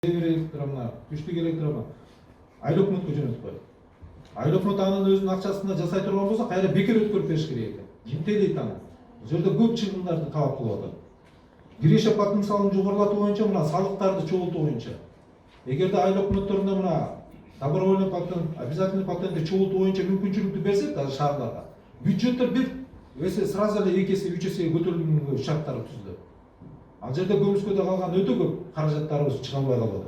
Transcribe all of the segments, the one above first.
электромна, күчтүк электромна айлык өкмөткө жөнөтүп коет. Айлык өкмөт анын өзүнүн акчасына жасай турган болсо, кайра бекер өткөрүп бериш керек экен. Жинтелейт аны. Бул жерде көп чыгымдарды талап кылып атат. Киреше потенциалын жогорулатуу боюнча мына салыктарды чогултуу боюнча. Эгерде айлык өкмөттөрүндө мына добровольный патент, обязательный патентти чогултуу боюнча мүмкүнчүлүктү берсек, даже шаарларга, бюджеттер бир эсе сразу эле 2 эсе, 3 эсеге көтөрүлүүнүн шарттары түзүлөт. Ал жерде көмүскөдө калган өтө көп каражаттарыбыз чыга албай калат.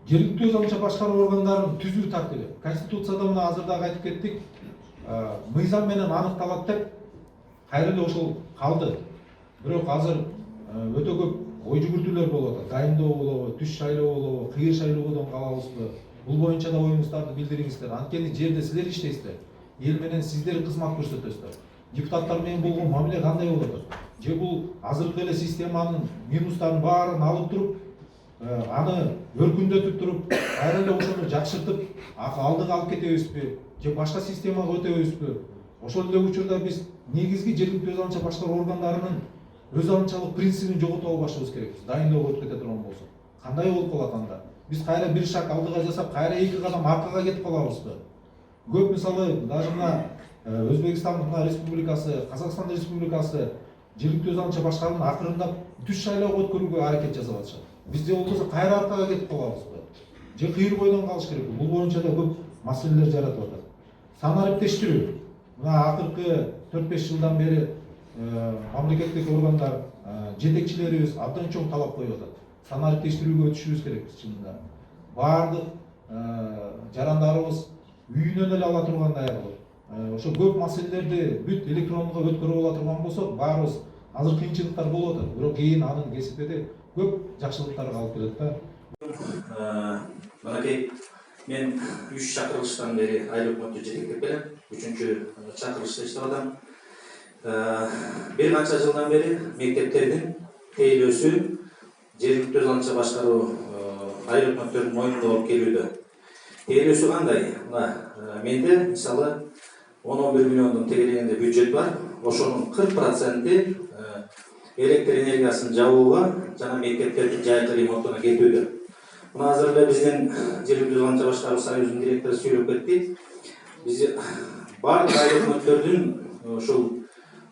Жергиликтүү өз алынча башкаруу органдарын түзүү тартиби. Конституцияда мына азырдагы айтып кеттик, мыйзам менен аныкталат деп кайра эле ошол калды. Бирок азыр өтө көп ой жүгүртүүлөр болуп атат. Дайындоо болобу, түш шайлоо болобу, кыйыр шайлоодон калабызбы? Бул боюнча да оюңуздарды билдириңиздер. Анткени жерде силер иштейсиздер. Эл менен сиздер кызмат көрсөтөсүздөр. Депутаттар менен болгон мамиле кандай болот? Же бул азыркы эле системанын минустарын баарын алып туруп, аны өркүндөтүп туруп, кайра эле ошону жакшыртып, алдыга алып кетебизби? Же башка системага өтөбүзбү? Ошол эле учурда биз негизги жергиликтүү өз алынча башкаруу органдарынын өз алынчалык принцибин жогото албашыбыз керекпиз. Дайындоого өтүп кете турган болсо. Кандай болуп калат анда? Биз кайра бир шаг алдыга жасап, кайра 2 кадам аркага кетип калабызбы? Көп мисалы даже мына Өзбекстан Республикасы, Казакстан Республикасы жергиликтүү өз алынча башкаруунун акырындап түш шайлоого өткөрүүгө аракет жасап атышат. Биз же болбосо кайра аркага кетип калабызбы? Же кыйыр бойдон калыш керекпи? Бул боюнча да көп маселелер жаратып атат. Санариптештирүү. Мына акыркы 4-5 жылдан бери мамлекеттик органдар жетекчилерибиз абдан чоң талап коюп атат. Санариптештирүүгө өтүшүбүз керекпиз чынында. Баардык жарандарыбыз үйүнөн эле ала тургандай кылып, ошо көп маселелерди бүт электронго өткөрүп ала турган болсок, баарыбыз азыр кыйынчылыктар болуп атат. Бирок кийин анын кесипеде көп жакшылыктарга алып келет да. Мынакей мен 3 чакырылыштан бери айлык өкмөттү жетектеп келем. 3-чү чакырылышта иштеп атам. Бир канча жылдан бери мектептердин тейлөөсү жергиликтүү өз алынча башкаруу айлык өкмөттөрдүн мойнунда болуп келүүдө. Тейлөөсү кандай? Мына менде мисалы 10-11 миллиондун тегерегинде бюджет бар. Ошонун 40% электр энергиясын жабууга жана мектептердин жайкы ремонтуна кетүүдө. Мына азыр эле биздин жергиликтүү өз алынча башкаруу союзунун директору сүйлөп кетти. Биз бардык айлык өкмөттөрдүн ушул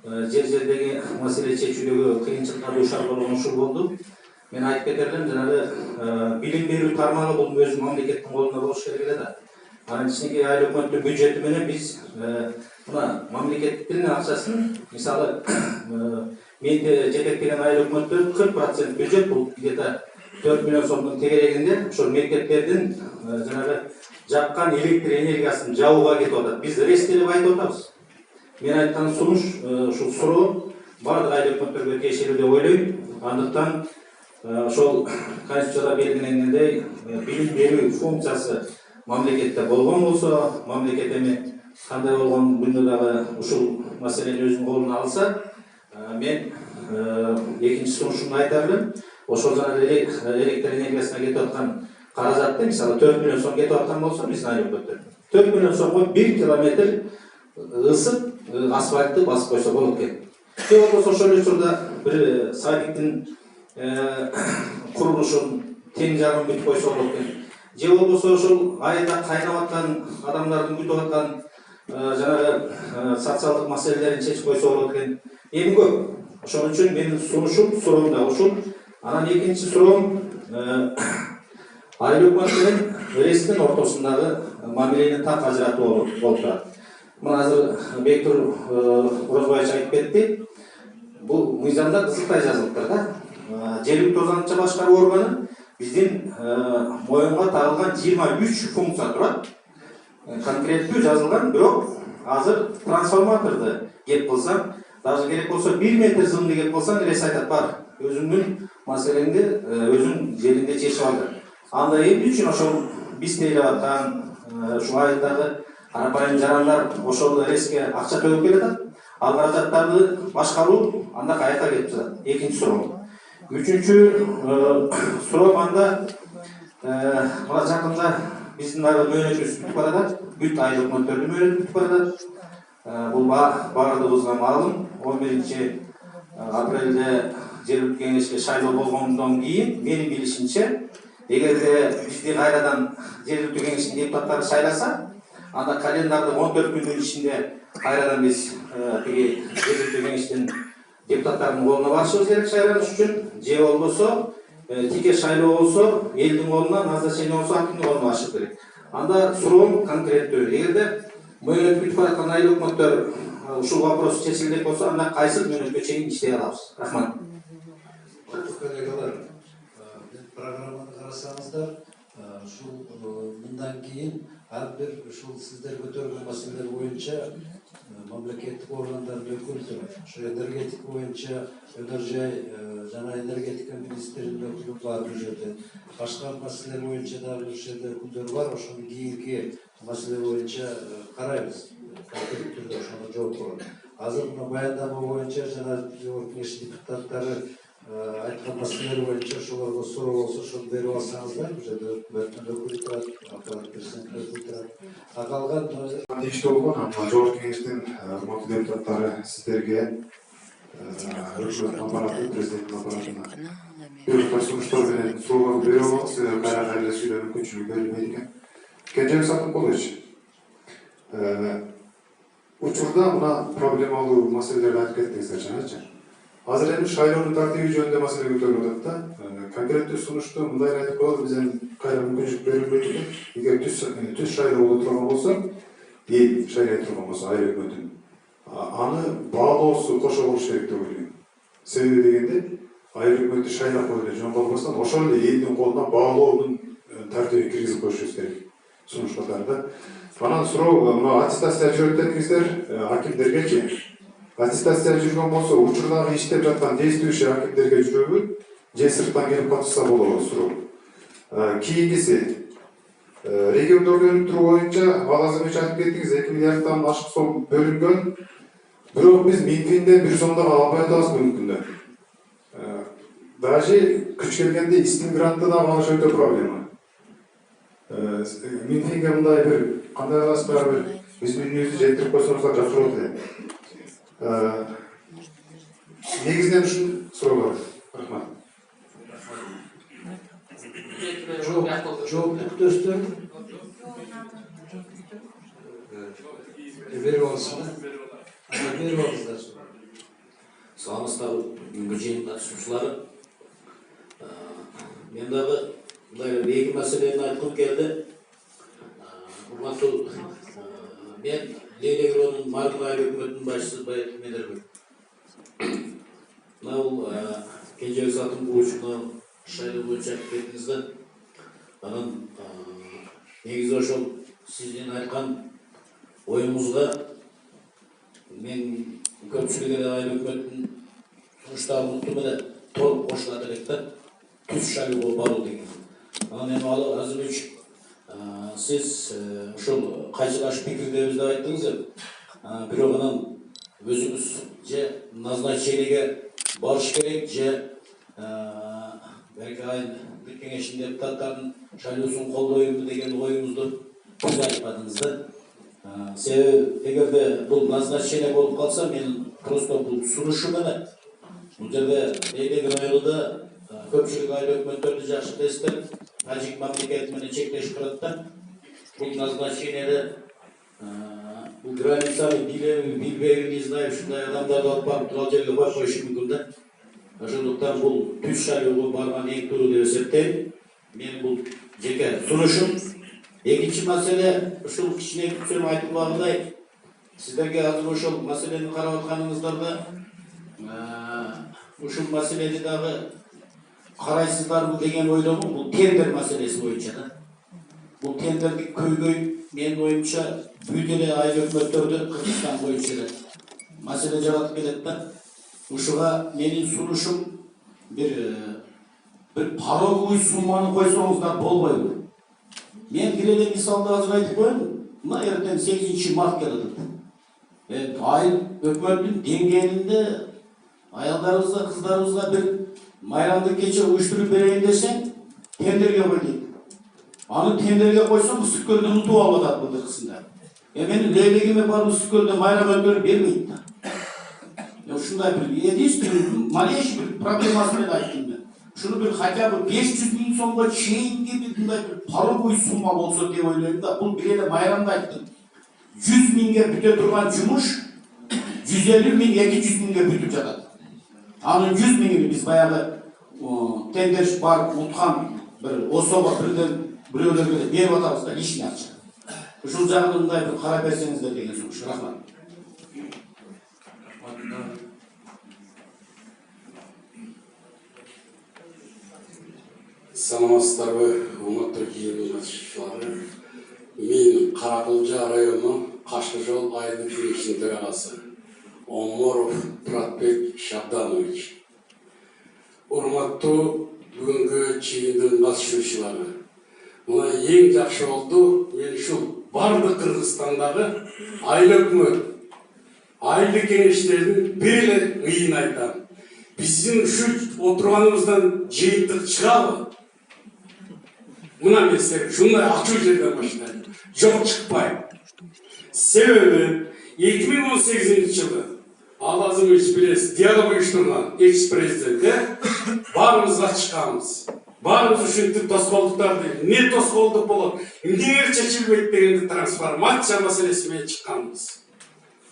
жердеги маселе чечүүдөгү кыйынчылыкка дуушар болгон ушул болду. Мен айтып кетер элем, жанагы билим берүү тармагы бул өзү мамлекеттин колунда болуш керек эле да. Анын ичиндеги айлык өкмөттүн бюджети менен биз мына мамлекеттин акчасын, мисалы мен жетектеген айлык өкмөттөр 40% бюджет бул где-то 4 миллион сомдун тегерегинде ошол мектептердин жанагы жаккан электр энергиясын жабууга кетип атат. Биз рестелеп айтып атабыз. Мен айткан сунуш ушул суроо бардык айлык өкмөттөргө тиешелүү деп ойлойм. Андыктан ошол конституцияда белгиленгендей билим берүү функциясы мамлекетте болгон болсо, мамлекет эми кандай болгон күндө дагы ушул маселени өзүнүн колуна алса, мен экинчи сунушумду айтар элем. Ошол жана электр энергиясына кетип аткан каражатты, мисалы 4 миллион сом кетип аткан болсо, биздин айлык өкмөттөр 4 миллион сомго 1 километр ысып асфальтты басып койсо болот экен. Же болбосо ошол учурда бир садиктин курулушун тең жагын бүтүп койсо болот экен. Же болбосо ошол айда кайнап аткан адамдардын күтүп аткан жанагы социалдык маселелерин чечип койсо болот экен. Эми көп. Ошон үчүн менин сунушум, суроом да ушул. Анан экинчи суроом айлык өкмөт менен РСтин ортосундагы мамилени так ажыратуу болуп турат. Мына азыр Бектур Орозбаевич айтып кетти. Бул мыйзамда кызыктай жазылыптыр да. Жергиликтүү өз алынча башкаруу органы биздин моюнга тагылган 23 функция турат. Конкреттүү жазылган, бирок азыр трансформаторду кеп кылсаң, даже керек болсо 1 метр зымды кеп кылсаң, РС айтат бар. Өзүңдүн маселеңди өзүң жеринде чечип алды. Анда эмне үчүн ошол биз тейлеп аткан ушул айылдагы карапайым жарандар ошол РСке акча төлөп келатат. Ал каражаттарды башкаруу анда каяка кетип жатат? Экинчи суроо. Үчүнчү суроо анда мына жакында биздин дагы мөөнөтүбүз бүтүп баратат. Бүт айлык өкмөттөрдүн мөөнөтү бүтүп баратат. Бул баардыгыбызга маалым. 11 апрелде жергиликтүү кеңешке шайлоо болгондон кийин менин билишимче эгерде бизди кайрадан жергиликтүү кеңештин депутаттары шайласа, анда календардын 14 күндүн ичинде кайрадан биз тиги жергиликтүү кеңештин депутаттардын колуна барышыбыз керек шайланыш үчүн, же болбосо тике шайлоо болсо элдин колуна, назначение болсо акимдин колуна барышыбыз керек. Анда суроом конкреттүү. Эгерде мөөнөт бүтүп бараткан айыл өкмөттөр ушул вопрос чечилдик болсо, анда кайсы мөөнөткө чейин иштей алабыз? Рахмат. Коллегалар, программаны карасаңыздар, ушул мындан кийин ар бир ушул сиздер көтөргөн маселелер боюнча мамлекеттик органдардын өкүлдөрү, ушу энергетика боюнча Өнөр Жай жана энергетика министринин өкүлү бар бул жерде. Башка маселелер боюнча дагы ушул жерде өкүлдөр бар. Ошону кийинки маселе боюнча карайбыз. Конкреттүү түрдө ошого жооп берет. Азыр мына баяндама боюнча жана жогорку кеңеш депутаттары айткан маселелер боюнча ошолорго суроо болсо ошону берип алсаңыздар, бул жерде өкмөттүн өкүлү турат, аппарат президенттин өкүлү турат. Калган тийиштүү болгон жогорку кеңештин урматтуу депутаттары сиздерге өкмөт аппараты, президенттин аппаратына бир сунуштар менен суроолорду берип алабыз. Кайра сүйлөө мүмкүнчүлүгү берилбейт экен. Кенжебек Сатымкулович, учурда мына проблемалуу маселелерди айтып кеттиңиздер жаначы. Азыр эми шайлоонун тартиби жөнүндө маселе көтөрүлүп атат да. Конкреттүү сунушту мындай айтып коелу, биз эми кайра мүмкүнчүлүк берилбейт экен. Эгер түз шайлоо боло турган болсо, эл шайлай турган болсо айыл өкмөтүн, аны баалоосу кошо болуш керек деп ойлойм. Себеби дегенде, айыл өкмөтү шайлап коюу эле жөн болбостон, ошол эле элдин колуна баалоонун тартибин киргизип коюшубуз керек. Сунуш катары да. Анан суроо, мына аттестация жүрөт дедиңиздер, акимдергечи. Аттестация жүргөн болсо, учурдагы иштеп жаткан действующий акимдерге жүрөбү, же сырттан келип катышса болобу суроо. Кийинкиси, региондорду өнүктүрүү боюнча Балазымович айтып кеттиңиз, 2 миллиарддан ашык сом бөлүнгөн. Бирок биз Минфинден 1 сом дагы албай атабыз бүгүнкү күндө. Даже күч келгенде истин грантты дагы алыш өтө проблема. Минфинге мындай бир кандай кыласыздар, бир биздин үнүбүздү жетирип койсоңуздар жакшы болот эле. Негизинен ушул суроолор. Рахмат. жооптук дөстөр берип алсыңдар. Берип алыңыздар. Саламатсыздар, бүгүнкү жыйын катышуучулары. Мен дагы мындай эки маселени айткым келди. Урматтуу, мен Лейлегиронун Маркул айыл өкмөтүнүн башчысы Баят Медербек. Мына бул Кенжебек Сатымкулович шайлоо боюнча айтып кеттиңиздер. Анан негизи ошол сиздин айткан оюңузга мен көпчүлүк эле айыл өкмөтүнүн сунуштарын уктум эле толук кошулат элек да. Түз шайлоого баруу деген. Анан эми Азырбек, сиз ушул кайчылаш пикирдебиз деп айттыңыз. Бирок анан өзүңүз же назначениеге барыш керек, же белки айыл кеңештин депутаттарынын шайлоосун колдойбу деген оюңузду сиз айтпадыңыз да. Себеби эгерде бул назначение болуп калса, мен просто бул сунушум эле. Бул жерде Лейлек районунда көпчүлүк айыл өкмөттөрдү жакшы билесиздер, тажик мамлекети менен чектешип турат да. Бул назначениеде бул границаны билбейби, не знаю, ушундай адамдарды алып барып турган жерге коюп коюшу мүмкүн да. Ошондуктан бул түз шайлоого барган эң туура деп эсептейм. Мен бул жеке сунушум. Экинчи маселе, ушул кичине күтсөм айтылбагандай, сиздерге азыр ошол маселени карап атканыңыздарда, ушул маселени дагы карайсыздарбы деген ойлогом. Бул тендер маселеси боюнча да. Бул тендерди көйгөй менин оюмча бүт эле айыл өкмөттөрдү Кыргызстан боюнча эле маселе жаратып келет да. Ушуга менин сунушум бир пороговый сумманы койсоңуздар болбойбу. Мен бир эле мисалды азыр айтып коеюн. Мына эртең 8 март келатат. Айыл өкмөттүн деңгээлинде аялдарыбызга, кыздарыбызга бир майрамдык кече уюштуруп берейин десең, тендерге кой дейт. Аны тендерге койсоң, ысык көлдө утуп алып атат былтыркысында. Менин Лейлегиме барып ысык көлдө майрам өткөрүп бербейт да. ушундай бир единственный малейший бир проблемасы менен айттым мен. Шуну бир хотя бы 500 000 сомго чейинки бир мындай бир паровой сумма болсо деп ойлойм да. Бул бир эле майрамда айттым. 100 000ге бүтө турган жумуш 150 000, 200 000ге бүтүп жатат. Анын 100 000-ини биз баягы тендер бар уткан бир особо бирөөлөргө берип атабыз да, лишний акча. Ушул жагын мындай бир карап берсеңиздер деген сунуш. Рахмат. Саламатсыздарбы, урматтуу жыйын катышуучулары. Мен Каракылжа району Кашкажол айылдык кеңешинин төрагасы Оморов Туратбек Шабданович. Урматтуу бүгүнкү жыйындын катышуучулары. Мына эң жакшы болду, мен ушул бардык Кыргызстандагы айыл өкмөт, айылдык кеңештердин бир эле ыйын айтам. Биздин ушу отурганыбыздан жыйынтык чыгабы? Мына мен силерге ушундай ачуу жерден баштайм. Жок чыкпайм. Себеби 2018 жылы Алазымович билесиз, диалог уюштурган экс-президент баарыбызга чыкканбыз. Баарыбыз ушинтип тоскоолдуктарды эмне тоскоолдук болот, эмнеге чечилбейт дегенди трансформация маселеси менен чыкканбыз.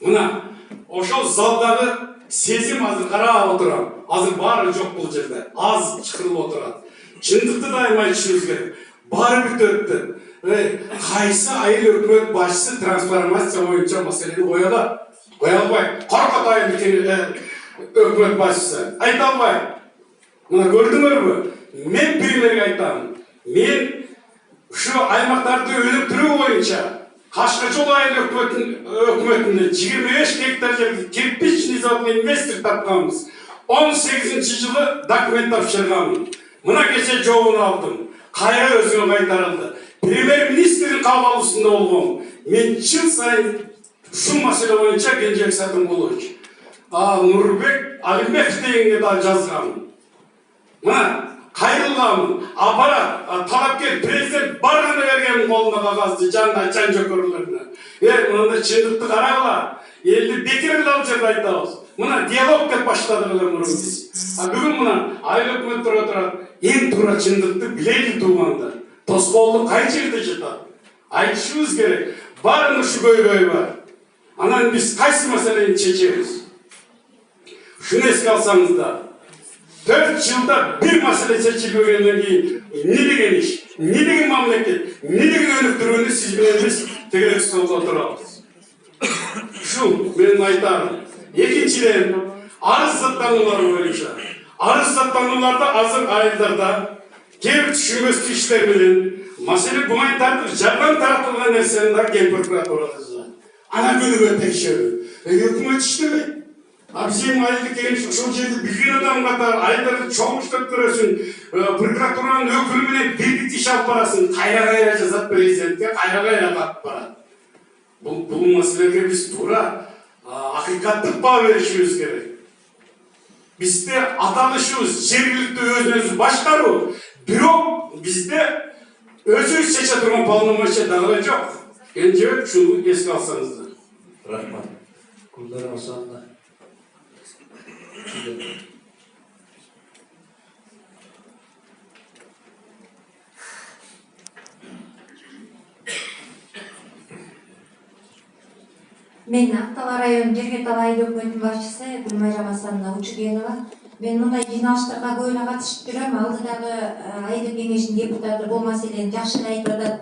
Мына ошол залдагы сезим азыр карап отурам. Азыр баары жок бул жерде. Аз чакырылып отурат. Чындыкты дайым айтышыбыз керек. Баары бүт өттү. Кайсы айыл өкмөт башчысы трансформация боюнча маселени кое алат? Кое албайт. Коркот айыл өкмөт башчысы айта албайт. Мына көрдүңөрбү? Мен примерге айтам. Мен ушу аймактарды өнүктүрүү боюнча Кашкажол айыл өкмөтүндө 25 гектар жерди кирпичный заводго инвестор тапканбыз. 18 жылы документ тапшырганмын. Мына кече жообун алдым. Кайра өзүнө кайтарылды. Премьер-министрдин кабыл алуусунда болгом. Мен жыл сайын ушул маселе боюнча Кенжебек Сатымкулович, Нурбек Алимбеков дегенге да жазгам. Мына кайрылгам, аппарат, талапкер президент барганда берген колуна кагазды жанына жан жөкөрлөрүнө. Мында чындыкты карагыла. Элди бекер эле ал жерде айтабыз. Мына диалог деп баштадык эле мурун биз. Бүгүн мына айыл өкмөт турат. Эң туура чындыкты билели туугандар. Тоскоолдук кай жерде жатат? Айтышыбыз керек. Баарын ушу көйгөй бар. Анан биз кайсы маселени чечебиз? Шуну эске алсаңыздар. 4 жылда bir маселе чечилбегенден кийин эмне деген иш, эмне деген мамлекет, эмне деген өнүктүрүүнү сиз менен биз тегерек столдо турабыз. Ушул менин айтарым. Экинчиден, арыз заттануулар боюнча. Арыз заттанууларда азыр айылдарда кээ бир түшүнбөс иштер менен маселе гуманитардык жардам таратылган нерсени да Кен прокуратурада жазат. Ана күнүгө текшерүү. Өкмөт иштебейт. Bizim aylık gelmiş ошол жерде билген адам катары айылдарды чогулуштуруп көрөсүн, прокуратуранын өкүлү менен бирдик иш алып барасың, кайра жазат президентке, кайра катып барат. Бул маселеге биз туура акыйкаттык баа беришибиз керек. Бизде аталышыбыз жергиликтүү өзүн-өзү башкаруу, бирок бизде өзүбүз чече турган полномочия дагы жок. Кенжебек ушуну эске алсаңыздар. Рахмат. Кулдар Асанна. Мен Актала району Жергетал айыл өкмөтүнүн башчысы Гүлмайрам Асанна Учугенова. Мен мындай жыйналыштарга көп эле катышып жүрөм. Алдыдагы айылдык кеңештин депутаты бул маселени жакшы айтып атат.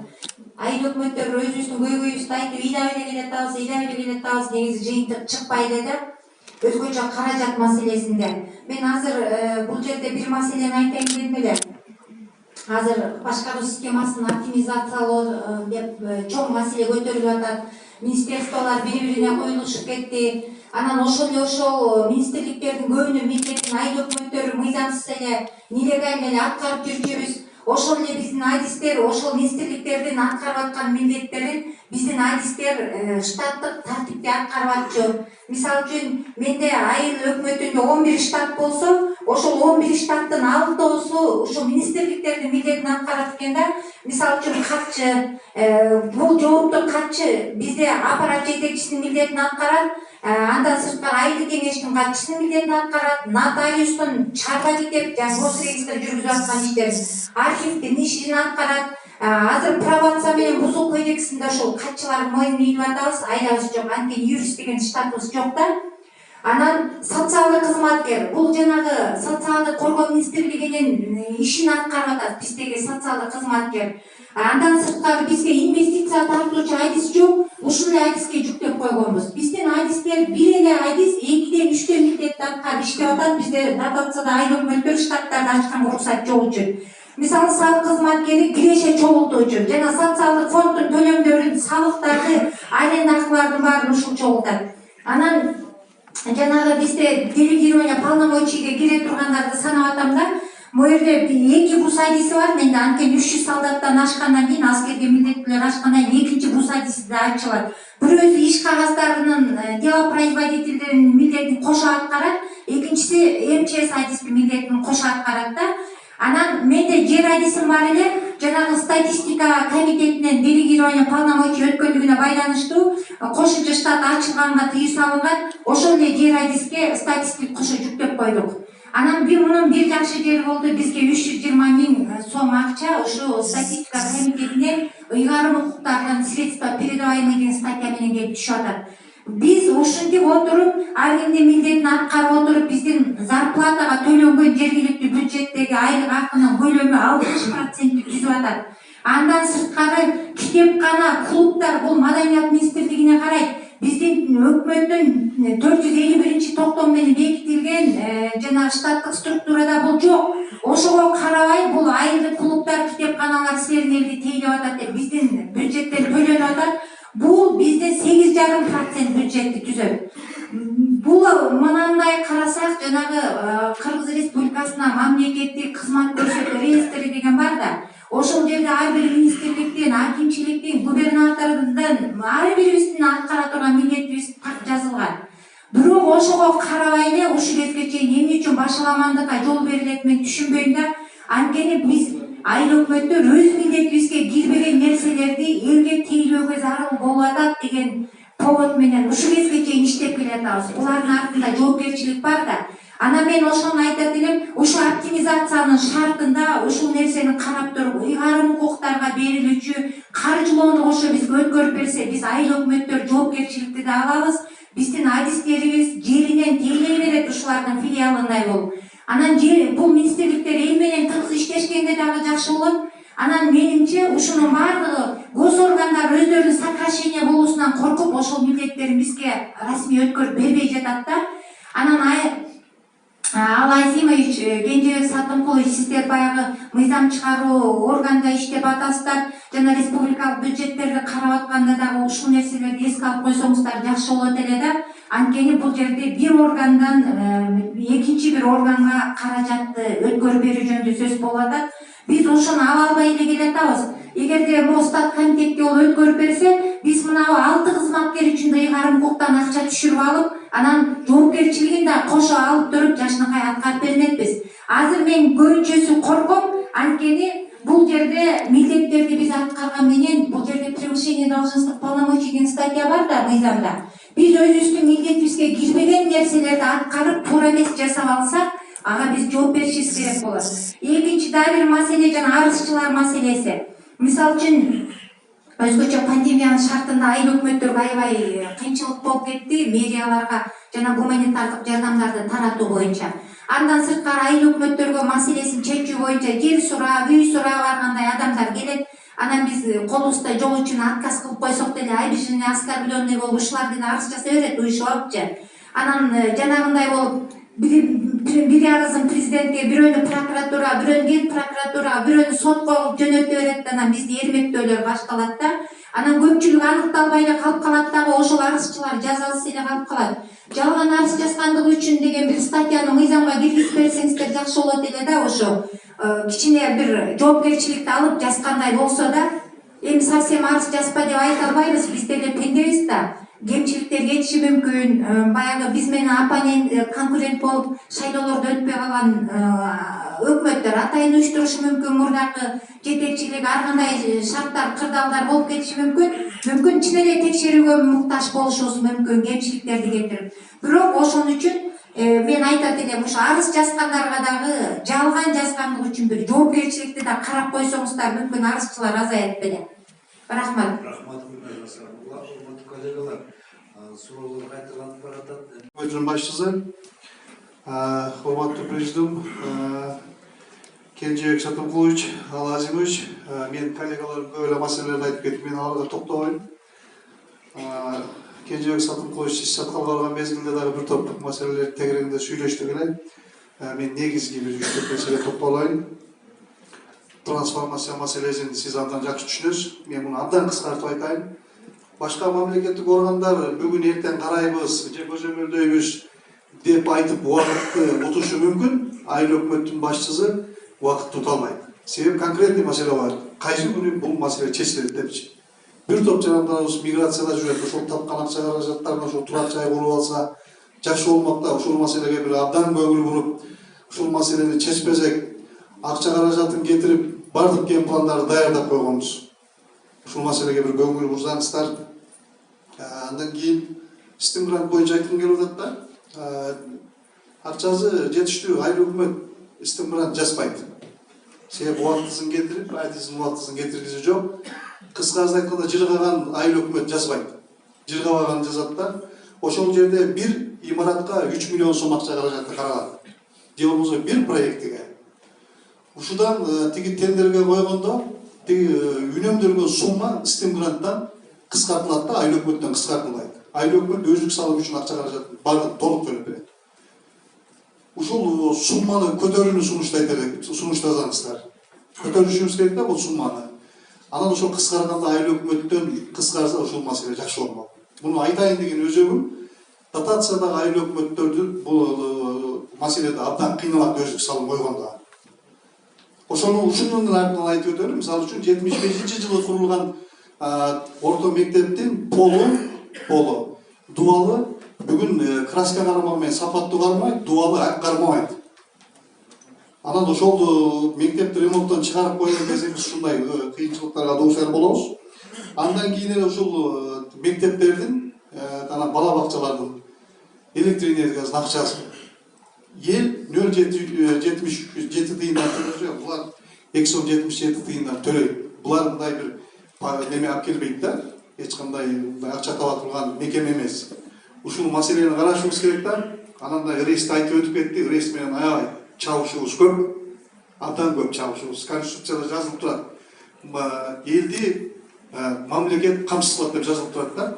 Айыл өкмөттөр өзүбүздүн көйгөйүбүздү айтып, ыйлап эле келатабыз, негизи жыйынтык чыкпайт эле. Өзгөчө каражат маселесинде. Мен азыр бул жерде бир маселени айтайын дедим эле. Азыр башкаруу схемасын оптимизациялоо деп чоң маселе көтөрүлүп атат. Министерстволор бири-бирине коюлушуп кетти. Анан ошол министрликтердин көбүнүн милдетин айыл өкмөттөрү мыйзамсыз эле, нелегал эле аткарып жүрчүбүз. Ошол эле биздин адистер, ошол министрликтердин аткарып аткан милдеттерин биздин адистер штаттык тартипте аткарып атчу. Мисалы үчүн, менде айыл өкмөтүндө 11 штат болсо, ошол 11 штаттын 6-оосу ушул министрликтердин милдетин аткарат экен да. Мисалы үчүн катчы, бул жооптук катчы бизде аппарат жетекчисинин милдетин аткарат. Андан сырткары айыл кеңештин катчысынын милдетин аткарат, нотариустун чарга кетип, Росрегистр жүргүзүп аткан иштерин, архивдин ишин аткарат. Азыр пробация менен бузуу кодексинде ошол катчылардын мойнуна ийип атабыз, айдабыз жок, анткени юрист деген штатыбыз жок да. Анан социалдык кызматкер, бул жанагы социалдык коргоо министрлигинин ишин аткарып атат биздеги социалдык кызматкер. Андан сырткары бизге инвестиция тартуучу айдис жок, ушул айдиске жүктөп койгонбуз. Биздин айдистер бир эле айдис 2-ден 3 милдетти аткарып иштеп атат. Бизде дотацияда айыл өкмөттөр штаттарды ачкан уруксат жок үчүн. Мисалы салык кызматкери киреше чогултуучу жана социалдык фонддун төлөмдөрүн, салыктарды, аренда акылардын баарын ушул чогултат. Анан жанагы бизде делегирование полномочийге кире тургандарды санап атам да. Бул жерде 2 бус айдиси бар. Менде анткени 300 солдаттан ашкандан кийин, аскерге милдеттүүлөр ашкандан кийин 2-чи бус айдиси да ачылат. Бирөөсү иш кагаздарынын делопроизводительдеринин милдетин кошо аткарат, экинчиси МЧС айдистин милдетин кошо аткарат да. Анан менде жер айдисим бар эле, жанагы статистика комитетинен делегирование полномочий өткөндүгүнө байланыштуу кошумча штат ачылганга тыюу салынган. Ошол эле жер айдиске статистик кошо жүктөп койдук. Анан мунун бир жакшы жери болду, бизге 320 000 сом акча ушу статистика комитетинен ыйгарым укуктардын средства передаваемый деген статья менен келип түшүп атат. Биз ушинтип отуруп, ар кимдин милдетин аткарып отуруп, биздин зарплатага төлөнгөн жергиликтүү бюджеттеги айлык акынын көлөмү 60% түзүп атат. Андан сырткары китепкана, клубдар бул маданият министрлигине карайт. Биздин өкмөттүн 451-токтом менен бекитилген жана штаттык структурада бул жок. Ошого карабай бул айылдык клубдар, китепканалар силердин элди тейлеп атат деп биздин бюджеттен төлөнүп атат. Бул биздин 8,5% бюджетти түзөт. Бул мынандай карасак, жанагы Кыргыз Республикасына мамлекеттик кызмат көрсөтүү реестри деген бар да. Ошол жерде ар бир министрликтин, акимчиликтин, губернатордун ар бирибиздин аткара турган милдетибиз так жазылган. Бирок ошого карабай эле ушул кезге чейин эмне үчүн башаламандыкка жол берилет мен түшүнбөйм да. Анткени биз айыл өкмөттөр өз милдетибизге кирбеген нерселерди элге тейлөөгө зарыл болуп атат деген повод менен ушул кезге чейин иштеп келатабыз. Булардын артында жоопкерчилик бар да. Анан мен ошону айтат элем, ушу оптимизациянын шартында ушул нерсени карап туруп, ыйгарым укуктарга берилүүчү каржылоону кошо бизге өткөрүп берсе, биз айыл өкмөттөр жоопкерчиликти да алабыз. Биздин адистерибиз жеринен тейлей берет ушулардын филиалындай болуп. Анан бул министрликтер эл менен тыгыз иштешкенде дагы жакшы болот. Анан менимче ушунун баардыгы госоргандар өздөрүнүн сокращение болуусунан коркуп ошол милдеттерин бизге расмий өткөрүп бербей жатат да. Анан Ал Азимович, Кенжебек Сатымкулович, сиздер баягы мыйзам чыгаруу органда иштеп атасыздар, жана республикалык бюджеттерди карап атканда дагы ушул нерселерди эске алып койсоңуздар жакшы болот эле да. Анткени бул жерде бир органдан экинчи бир органга каражатты өткөрүп берүү жөнүндө сөз болуп атат. Биз ошону ала албай эле келатабыз. Эгерде Мостат комитетке ол өткөрүп берсе, биз мынау 6 кызматкер үчүн да ыйгарым укуктан акча түшүрүп алып, анан жоопкерчилигин да кошо алып туруп жашынакай аткарып бермекпиз. Азыр мен көбүнчөсү корком, анткени бул жерде милдеттерди биз аткарган менен, бул жерде превышение должностных полномочий деген статья бар да мыйзамда. Биз өзүбүздүн милдетибизге кирбеген нерселерди аткарып, туура эмес жасап алсак, ага биз жооп беришибиз керек болот. Экинчи дагы бир маселе жана арызчылар маселеси. Мисалы үчүн өзгөчө пандемиянын шартында айыл өкмөттөргө аябай кыйынчылык болуп кетти, мэрияларга жана гуманитардык жардамдарды таратуу боюнча. Андан сырткары айыл өкмөттөргө маселесин чечүү боюнча жер сурап, үй сурап баргандай адамдар келет. Анан биз колубузда жок үчүн отказ кылып койсок деле обиженный, оскорбленный болуп ушулар деле арыз жасай берет, уюшуп алыпчы. Анан жанагындай болуп бир арызын президентке, бирөөнү прокуратура, бирөөнү ген прокуратура, бирөөнү сотко жөнөтө берет, анан бизди эрмектөөлөр башталат да. Анан көпчүлүк аныкталбай эле калып калат дагы, ошол арызчылар жазасыз эле калып калат. Жалган арыз жазгандыгы үчүн деген бир статьяны мыйзамга киргизип берсеңиздер жакшы болот эле да, ошо кичине бир жоопкерчиликти алып жазгандай болсо да. Эми совсем арыз жазба деп айта албайбыз, биз деле пендебиз да. Кемчиликтер кетиши мүмкүн, баягы биз менен оппонент, конкурент болуп шайлоолордо өтпөй калган өкмөттөр атайын уюштурушу мүмкүн, мурдакы жетекчилик ар кандай шарттар, кырдаалдар болуп кетиши мүмкүн. Мүмкүн чын эле текшерүүгө муктаж болушубуз мүмкүн, кемчиликтерди кетирип. Бирок ошон үчүн мен айтат элем, ошо арыз жазгандарга дагы жалган жазганлык үчүн бир жоопкерчиликти да карап койсоңуздар, мүмкүн арызчылар азаят беле. Рахмат. Рахмат Гүлнар. Урматтуу коллегалар, суроолор кайталанып баратат. Бөлüm başçısı, Hormatlı Президиум, Kenjebek Satımkuluç, Alazimoviç, men kollegalarım böyle meselelerdi aytıp ketip, men alарга токтобойм. Kenjebek Satımkuluç сатқалы калган мезгилде дагы бир топ маселелер тегерегинде сүйлөштүк эле. Мен негизги бир 3-4 маселеге токтолоюн. Трансформация маселесин сиз абдан жакшы түшүнөсүз. Мен муну абдан кыскартып айтайын. Башка мамлекеттик органдар бүгүн эртең карайбыз же көзөмөлдөйбүз деп айтып убакытты утушу мүмкүн. Айыл өкмөттүн башчысы убакыт тута албайт. Себеби конкретный маселе бар. Кайсы күнү бул маселе чечилет депчи. Бир топ жарандарыбыз миграцияда жүрөт. Ошол тапкан акча каражаттарын ошол турак жай куруп алса жакшы болмок да. Ошол маселеге бир абдан көңүл буруп, ушул маселени чечпесек, акча каражатын кетирип, бардык кен пландарды даярдап койгонбуз. Ушул маселеге бир көңүл бурсаңыздар. Андан кийин стимгрант боюнча айткым келип атат да. Акчасы жетиштүү, айыл өкмөт стимгрант жазбайт. Себеби убактысын кетирип, айтысын убактысын кетиргизи жок. Кыскасы айтканда жыргаган айыл өкмөт жазбайт. Жыргабаган жазат да. Ошол жерде бир имаратка 3 миллион сом акча каражаты каралат. Же болбосо бир проектиге. Ушудан тиги тендерге койгондо, тиги үнөмдөлгөн сумма стимгранттан кыскартылат да, айыл өкмөттөн кыскартылбайт. Айыл өкмөт өзүлүк салым үчүн акча каражатын бардык толук төлөп берет. Ушул сумманы көтөрүүнү сунуштасаңыздар. Көтөрүшүбүз керек да бул сумманы. Анан ошол кыскарганда айыл өкмөттөн кыскарса ушул маселе жакшы болмок. Муну айтайын деген өзөгүм, дотациядагы айыл өкмөттөрдү бул маселеде абдан кыйналат өзүлүк салым койгондо. Ушунун артынан айтып өтөлүм. Мисалы үчүн 75-жылы курулган орто мектептин полу дуалы бүгүн краска кармагы менен сапаттуу кармайт, дуалы кармабайт. Анан ошол мектепти ремонттон чыгарып койгон кезибиз ушундай кыйынчылыктарга дуушар болобуз. Андан кийин эле ушул мектептердин жана бала бакчалардын электр энергиясынын акчасы ел 0,77 тыйындан төлөйт. Булар 277 тыйындан төлөйт. Булар мындай бир неме алып келбейт да. Эч кандай акча таба турган мекеме эмес. Ушул маселени карашыбыз керек да. Анан да рейсти айтып өтүп кетти. Рейс менен аябай чабышыбыз көп. Абдан көп чабышыбыз. Конституцияда жазылып турат. Элди мамлекет камсыз кылат деп жазылып турат да.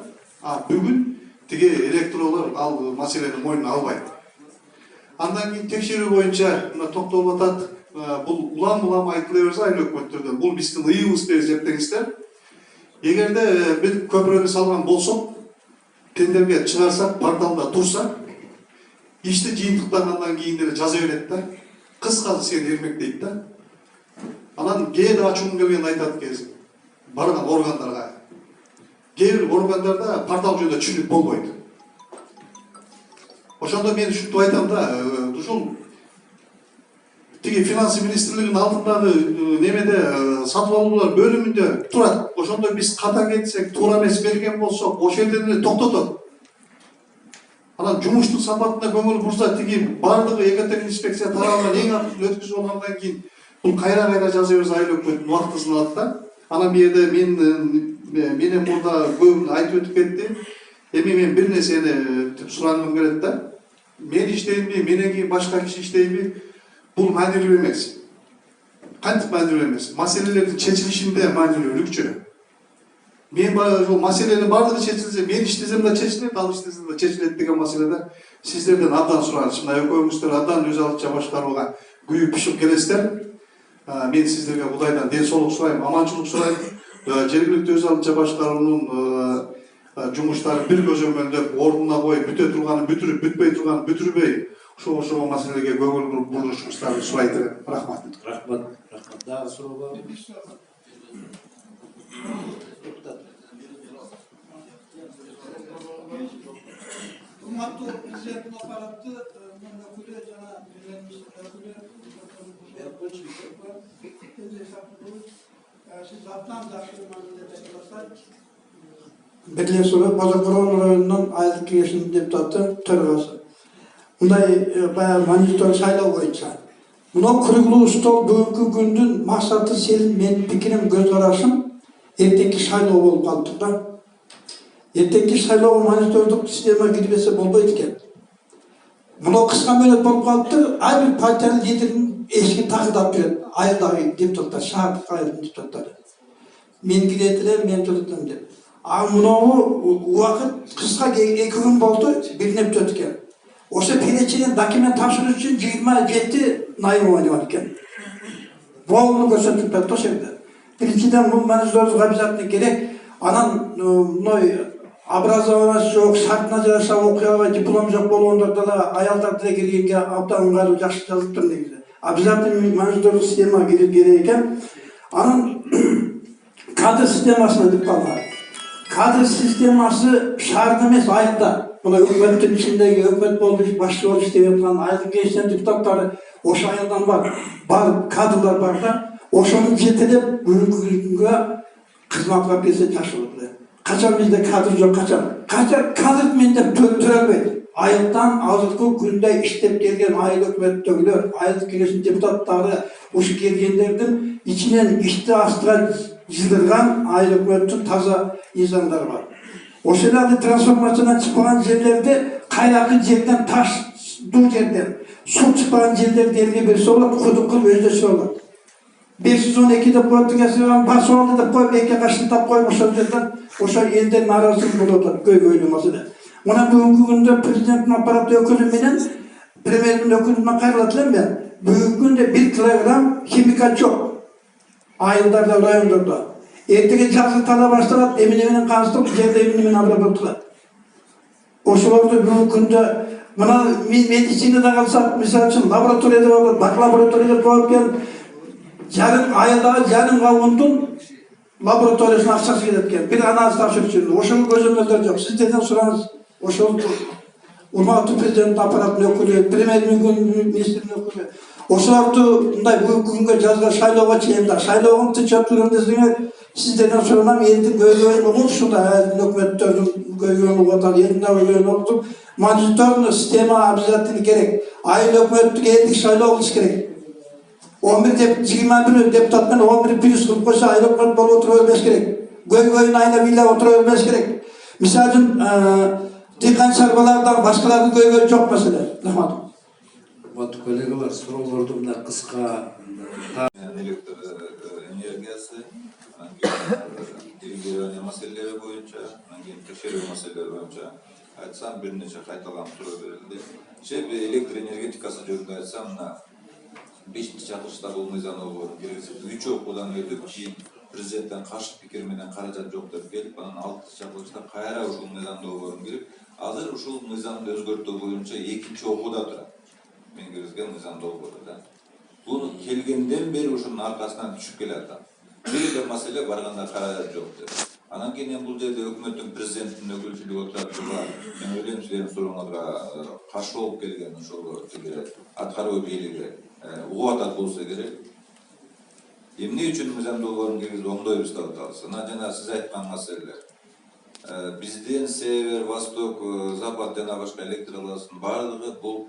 Бүгүн тиги электорлор ал маселени мойнуна албайт. Андан кийин текшерүү боюнча мына токтолуп атат. Бул улам айтыла берсе айыл өкмөттөрдөн. Бул биздин ыйыбыз деп эсептеңиздер. Эгерде бир көпүрөнү салган болсок, тендерге чыгарсак, порталда турсак, ишти жыйынтыктагандан кийин эле жаза берет да. Кыскасы сени эрмектейт да. Анан кээде ачуум келгенде айтат кези. Барган органдарга. Кээ бир органдарда портал жөнүндө түшүнүк болбойт. Ошондо мен ушинтип айтам да, ушул тиги финансы министрлигинин алдындагы немеде сатып алуулар бөлүмүндө турат. Ошондо биз ката кетсек, туура эмес берген болсок, ошол жерден эле токтотот. Анан жумуштун сапатына көңүл бурса, тиги бардыгы ЭКТ инспекция тарабынан эң активдүү өткүзүп алгандан кийин бул кайра жаза берсе айыл өкмөттүн убактысын алат да. Анан бу жерде менен мурда көбүн айтып өтүп кетти. Эми мен бир нерсени сурангым келет да. Мен иштейинби, менен кийин башка киши иштейби? Бул маанилүү эмес. Кантип маанилүү эмес? Маселелердин чечилишинде маанилүүлүкчү. Мен бул маселенин бардыгы чечилсе, мен иштесем да чечилет, ал иштесем да чечилет деген маселеде сиздерден абдан суранычым. Мына экөөңүздөр абдан өз алдынча башкарууга күйүп пишип келесиздер. Мен сиздерге Кудайдан ден соолук сурайм, аманчылык сурайм. Жергиликтүү өз алдынча башкаруунун жумуштарын бир көзөмөлдөп, ордуна коюп, бүтө турганын бүтүрүп, бүтпөй турганын бүтүрбөй, ошол маселеге көңүл бурушуңуздарды сурайт элем. Рахмат. Рахмат. Дагы суроо барбы? Урматтуу президенттин аппараты мөкүлү жана сиз абдан жакшы мамиле жасап Biрлешүү Бозокорон районунун айылдык кеңешинин депутаты төрагасы. Мындай баягы монитор шайлоо боюнча. Мына курулуу стол бүгүнкү күндүн максаты сенин менин пикирим, көз карашым эртеңки шайлоо болуп калыптыр да. Эртеңки шайлоого монитордук система кирбесе болбойт экен. Мына кыска мөөнөт болуп калыптыр. Ар бир партиянын лидерин эшиги такырдап берет. Айылдагы депутаттар, шаардык айылдын депутаттары. Мен кирет элем, мен турдум деп. А мынау убакыт кыска 2 күн болду, бир нерсе өтүп экен. Ошо перечинен документ тапшыруу үчүн 27 ноябрь бар экен. Волну көрсөтүп берди ошол жерде. Биринчиден бул менеджерге обязательно керек. Анан мындай образование жок, шартына жараша окуяга диплом жок болгондордо да аялдар деле киргенге абдан ыңгайлуу жакшы жазылыптыр негизи. Обязательно менеджер система керек экен. Анан кадр системасына деп калган. Кадр системасы шаарда эмес, айылда. Мына өкмөттүн ичиндеги өкмөт болуп башчы болуп иштеп аткан айылдык кеңештин депутаттары ошо айылдан бар кадрлар бар да, ошону жетелеп бүгүнкү күнгө кызматка келсе жакшы болот. Качан бизде кадр жок, качан кадр мен деп төрөлбөйт. Айылдан азыркы күндө иштеп келген айыл өкмөттөгүлөр, айылдык кеңештин депутаттары ушу келгендердин ичинен ишти астыга жылдырган айыл өкмөттүн таза инсандар бар. Ошоларды трансформациядан чыкпаган жерлерде кайракы жерден таш дуу жерден суу чыкпаган жерлерди элге берсе болот, кудук кылып өздөшө болот. 512 деп коюп дегенсиң, басоолду деп коюп, эки кашылтап коюп ошол жерден ошо элдердин арасында болот, көйгөйлүү маселе. Мына бүгүнкү күндө президенттин аппарат өкүлү менен премьердин өкүлүнө кайрылат элем мен. Бүгүнкү күндө 1 килограмм химикат жок. Айылдарда, райондордо. Эртеге жазы тала башталат, эмне менен камсыздык жерде эмне менен обработкалат. Ошолорду бүгүнкү күндө мына медицинада калсак, мисалы үчүн лабораторияда болот, бак лабораторияда коюп келип жарым айылдагы жарым калгындын лабораториясына акчасы кетет экен. Бир анализ тапшырыш үчүн. Ошого көзөмөлдөр жок. Сиздерден сураңыз. Ошол урматтуу президенттин аппаратынын өкүлү, премьер-министрдин өкүлү. Ошолорду мындай бүгүнкү күнгө жазга шайлоого чейин да шайлоонун тынчтылыгын десеңер, сиздерден суранам, элдин көйгөйүн угушуда, элдин өкмөттөрдүн көйгөйүн угутат, элдин көйгөйүн угутуп, мониторный система обязательно керек. Айыл өкмөттүк элдик шайлоо кылыш керек. 21 депутат менен 11 плюс кылып койсо айыл өкмөт болуп отура бербеш керек. Көйгөйүн айнап ыйлап отура бербеш керек. Мисалы үчүн дыйкан чарбалардан башкалардын көйгөйү жок маселе. Рахмат. Урматтуу коллегалар, суроолорду мына кыска электр энергиясы, директирование маселелери боюнча, текшерүү маселелери боюнча айтсам бир нече кайталанып суроо берилди. Электр энергетикасы жөнүндө айтсам, мына 5-чи чакырышта бул мыйзам долбоорун киргизип, 3 окуудан өтүп, кийин президенттен каршы пикир менен каражат жок деп келип, анан 6-чы чакырышта кайра ушул мыйзам долбоорун кирип, азыр ушул мыйзамды өзгөртүү боюнча 2-чи окууда турат. Мен киргизген мыйзам долбоору да. Буну келгенден бери ушунун аркасынан түшүп келатам. Бир эле маселе барганда каражат жок деп. Анан кийин бул жерде өкмөттүн президенттин өкүлчүлүгү отурат. Мен ойлойм силердин сурооңорго каршы болуп келген ошол аткаруу бийлиги угуп атат болсо керек. Эмне үчүн мыйзам долбоорун киргизип оңдойбуз деп атабыз. Анан жана сиз айткан маселелер. Бизден север, восток, запад жана башка электр каласынын баардыгы бул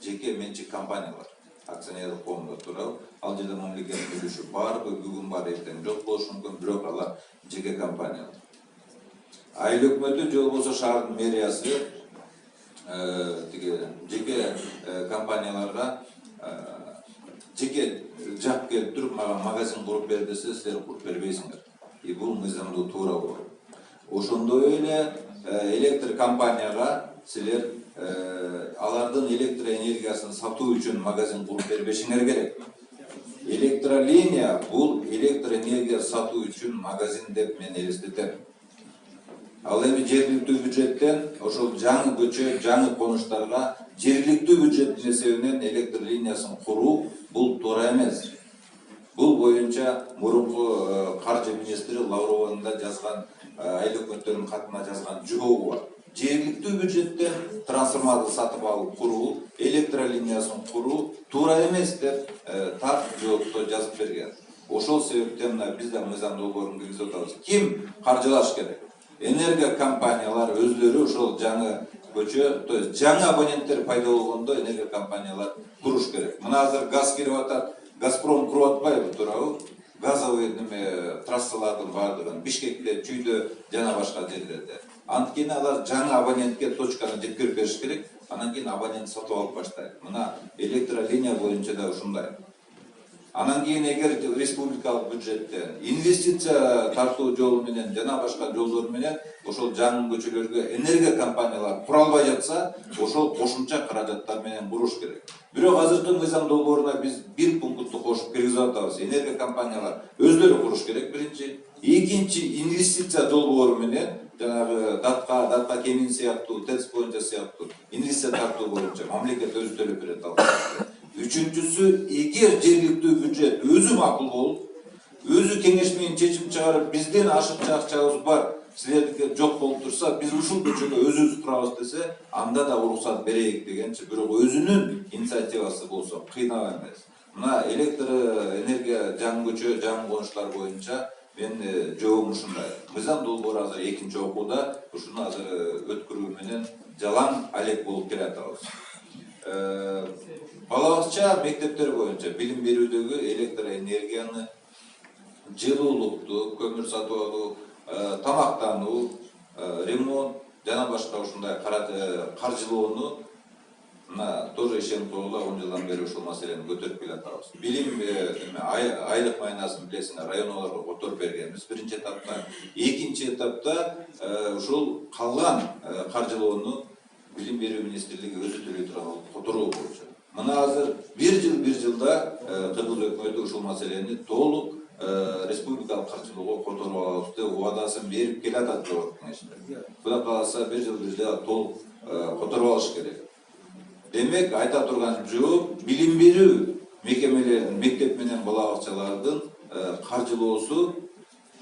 жеке менчик компаниялар. Акционерлик коомдо турабы. Ал жерде мамлекеттин үлүшү барбы, бүгүн бар, эртең жок болушу мүмкүн, бирок алар жеке компаниялар. Айыл өкмөтү же болбосо шаардын мэриясы жеке компанияларга жеке жак келип туруп мага магазин куруп бер десе, силер куруп бербейсиңер. Бул мыйзамдуу туура болот. Ошондой эле электр компанияга силер алардын электр энергиясын сатуу үчүн магазин куруп бербешиңер керек. Электролиния бул электр энергия сатуу үчүн магазин деп мен элестетем. Ал эми жергиликтүү бюджеттен ошол жаңы көчө, жаңы конуштарга жергиликтүү бюджеттин эсебинен электр линиясын куруу бул туура эмес. Бул боюнча мурунку каржы министри Лаврованда жазган айыл өкмөттөрүнүн катына жазган жообу бар. Жергиликтүү бюджеттен трансформатор сатып алып куруу, электролиниясын куруу туура эмес деп так жоопто жазып берген. Ошол себептен биз да мыйзам долбоорун киргизип атабыз. Ким каржылаш керек? энергия компаниялар өздөрү ошол жаңы көчө, то есть жаңы абоненттер пайда болгондо энергия компаниялар куруш керек. Мына азыр газ кирип атат, Газпром куруп атпайбы, туурабы? Газовый трассалардын баардыгын Бишкекте, Чүйдө жана башка жерлерде. Анткени алар жаңы абонентке точканы жеткирип бериш керек, анан кийин абонент сатып алып баштайт. Мына электролиния боюнча да ушундай. Анан кийин эгер республикалык бюджеттен инвестиция тартуу жолу менен жана башка жолдор менен ошол жаңы көчөлөргө энергия компаниялар кура албай жатса, ошол кошумча каражаттар менен буруш керек. Бирок азыркы мыйзам долбооруна биз бир пунктты кошуп киргизип атабыз. Энергия компаниялар өздөрү куруш керек биринчи. Экинчи, инвестиция долбоору менен жанагы датка кемин сыяктуу, ТЭЦ боюнча сыяктуу инвестиция тартуу боюнча мамлекет өзү төлөп берет ал. Үчүнчүсү, эгер жергиликтүү бюджет өзү макул болуп, өзү кеңеш менен чечим чыгарып, бизден ашыкча акчабыз бар, силердики жок болуп турса, биз ушул көчөгө өзүбүз турабыз десе, анда да уруксат берейик дегенчи, бирок өзүнүн инициативасы болсо кыйнап эмес. Мына электр энергия жаңы көчө, жаңы конуштар боюнча мен жообум ушундай. Мыйзам долбоору азыр экинчи окууда, ушуну азыр өткөрүү менен жалаң алек болуп келатабыз. Бала бакча мектептер боюнча билим берүүдөгү электр энергияны, жылуулукту, көмүр сатып алуу, тамактануу, ремонт жана башка ушундай каржылоону тоже ишенип тургула 10 жылдан бери ушул маселени көтөрүп келатабыз. Билим айлык майнасын билесиңер, районаларга которуп бергенбиз биринчи этапта. Экинчи этапта ушул калган каржылоону билим берүү министрлиги өзү төлөй турган которуу боюнча. Мына азыр бир жылда Кыргыз өкмөтү ушул маселени толук республикалык каржылоого которуп алабыз деп убадасын берип келатат жогорку кеңеште. Кудай кааласа бир жылда толук которуп алыш керек. Демек, айта турган жооп, билим берүү мекемелеринин, мектеп менен бала бакчалардын каржылоосу